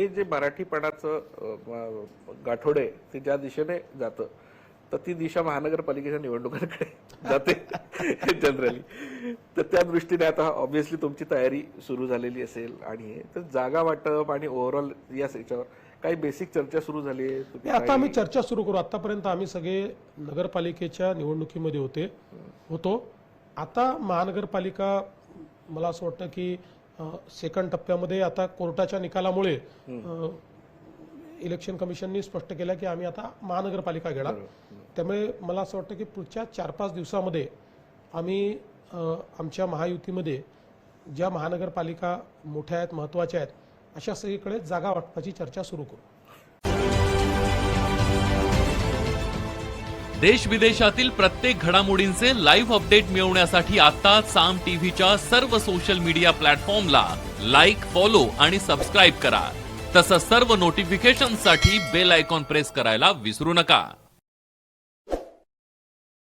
हे जे मराठीपणाचं गाठोडे आहे ते ज्या दिशेने जातं तर ती दिशा महानगरपालिकेच्या निवडणुकांकडे जाते जनरली. तर त्या दृष्टीने आता ऑब्व्हियसली तुमची तयारी सुरू झालेली असेल आणि तर जागा वाटप आणि ओव्हरऑल या याच्यावर काही बेसिक चर्चा सुरू झाली आहे? आता आम्ही चर्चा सुरू करू. आतापर्यंत आम्ही सगळे नगरपालिकेच्या निवडणुकीमध्ये होतो. आता महानगरपालिका मला असं वाटतं की सेकंड टप्प्यामध्ये आता कोर्टाच्या निकालामुळे इलेक्शन कमिशननी स्पष्ट केलं की आम्ही आता महानगरपालिका घेणार. त्यामुळे मला असं वाटतं की पुढच्या 4-5 दिवसामध्ये आम्ही आमच्या महायुतीमध्ये ज्या महानगरपालिका मोठ्या आहेत, महत्त्वाच्या आहेत, अशा सगळीकडे जागा वाटपाची चर्चा सुरू करू. देश विदेशातील प्रत्येक घडामोडींचे लाईव्ह अपडेट मिळवण्यासाठी आता साम टीव्हीच्या सर्व सोशल मीडिया प्लॅटफॉर्मला लाईक, फॉलो आणि सबस्क्राईब करा. तसंच सर्व नोटिफिकेशनसाठी बेल आयकॉन प्रेस करायला विसरू नका.